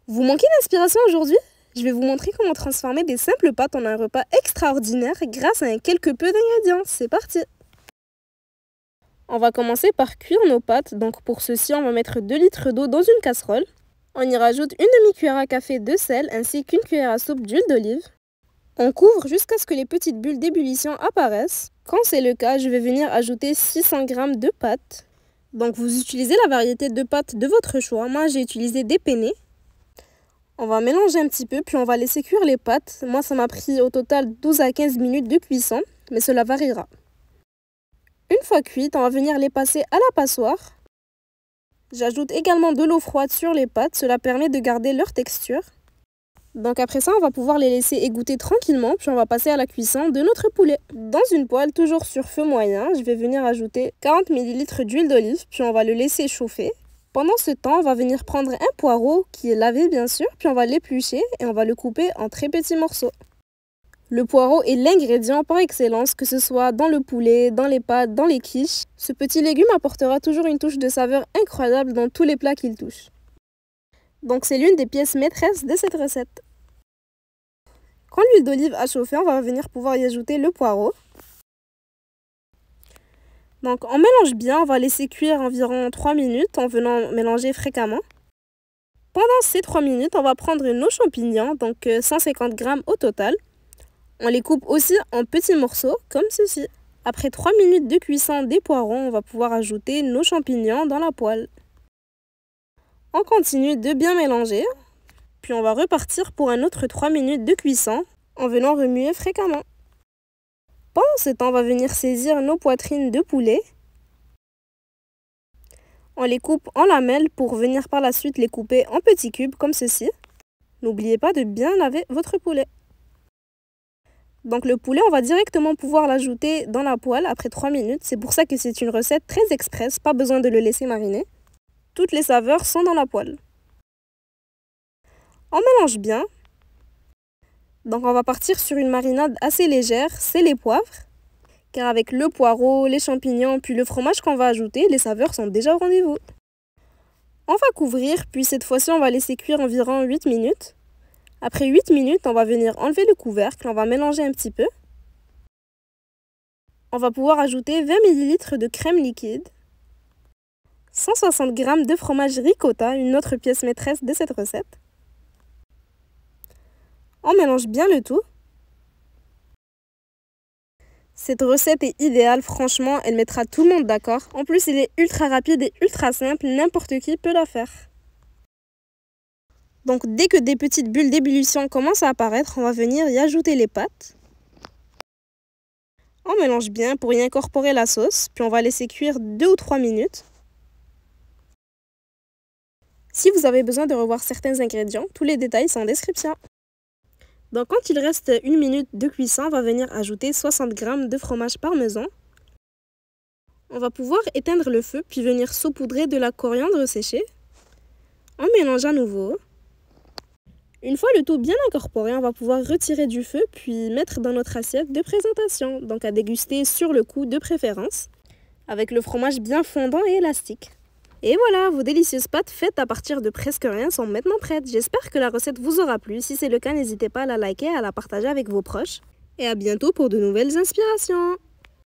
Vous manquez d'inspiration aujourd'hui? Je vais vous montrer comment transformer des simples pâtes en un repas extraordinaire grâce à quelque peu d'ingrédients. C'est parti! On va commencer par cuire nos pâtes. Donc pour ceci, on va mettre 2 litres d'eau dans une casserole. On y rajoute une demi-cuillère à café de sel ainsi qu'une cuillère à soupe d'huile d'olive. On couvre jusqu'à ce que les petites bulles d'ébullition apparaissent. Quand c'est le cas, je vais venir ajouter 600 g de pâtes. Donc vous utilisez la variété de pâtes de votre choix. Moi, j'ai utilisé des penne. On va mélanger un petit peu, puis on va laisser cuire les pâtes. Moi, ça m'a pris au total 12 à 15 minutes de cuisson, mais cela variera. Une fois cuites, on va venir les passer à la passoire. J'ajoute également de l'eau froide sur les pâtes, cela permet de garder leur texture. Donc après ça, on va pouvoir les laisser égoutter tranquillement, puis on va passer à la cuisson de notre poulet. Dans une poêle, toujours sur feu moyen, je vais venir ajouter 40 ml d'huile d'olive, puis on va le laisser chauffer. Pendant ce temps, on va venir prendre un poireau qui est lavé bien sûr, puis on va l'éplucher et on va le couper en très petits morceaux. Le poireau est l'ingrédient par excellence, que ce soit dans le poulet, dans les pâtes, dans les quiches. Ce petit légume apportera toujours une touche de saveur incroyable dans tous les plats qu'il touche. Donc c'est l'une des pièces maîtresses de cette recette. Quand l'huile d'olive a chauffé, on va venir pouvoir y ajouter le poireau. Donc on mélange bien, on va laisser cuire environ 3 minutes en venant mélanger fréquemment. Pendant ces 3 minutes, on va prendre nos champignons, donc 150 g au total. On les coupe aussi en petits morceaux, comme ceci. Après 3 minutes de cuisson des poireaux, on va pouvoir ajouter nos champignons dans la poêle. On continue de bien mélanger, puis on va repartir pour un autre 3 minutes de cuisson en venant remuer fréquemment. Pendant ce temps, on va venir saisir nos poitrines de poulet. On les coupe en lamelles pour venir par la suite les couper en petits cubes comme ceci. N'oubliez pas de bien laver votre poulet. Donc le poulet, on va directement pouvoir l'ajouter dans la poêle après 3 minutes. C'est pour ça que c'est une recette très express, pas besoin de le laisser mariner. Toutes les saveurs sont dans la poêle. On mélange bien. Donc on va partir sur une marinade assez légère, c'est les poivres. Car avec le poireau, les champignons, puis le fromage qu'on va ajouter, les saveurs sont déjà au rendez-vous. On va couvrir, puis cette fois-ci on va laisser cuire environ 8 minutes. Après 8 minutes, on va venir enlever le couvercle, on va mélanger un petit peu. On va pouvoir ajouter 20 ml de crème liquide. 160 g de fromage ricotta, une autre pièce maîtresse de cette recette. On mélange bien le tout. Cette recette est idéale, franchement, elle mettra tout le monde d'accord. En plus, elle est ultra rapide et ultra simple, n'importe qui peut la faire. Donc dès que des petites bulles d'ébullition commencent à apparaître, on va venir y ajouter les pâtes. On mélange bien pour y incorporer la sauce, puis on va laisser cuire 2 ou 3 minutes. Si vous avez besoin de revoir certains ingrédients, tous les détails sont en description. Donc quand il reste 1 minute de cuisson, on va venir ajouter 60 g de fromage parmesan. On va pouvoir éteindre le feu, puis venir saupoudrer de la coriandre séchée. On mélange à nouveau. Une fois le tout bien incorporé, on va pouvoir retirer du feu puis mettre dans notre assiette de présentation, donc à déguster sur le coup de préférence, avec le fromage bien fondant et élastique. Et voilà, vos délicieuses pâtes faites à partir de presque rien sont maintenant prêtes. J'espère que la recette vous aura plu. Si c'est le cas, n'hésitez pas à la liker et à la partager avec vos proches. Et à bientôt pour de nouvelles inspirations.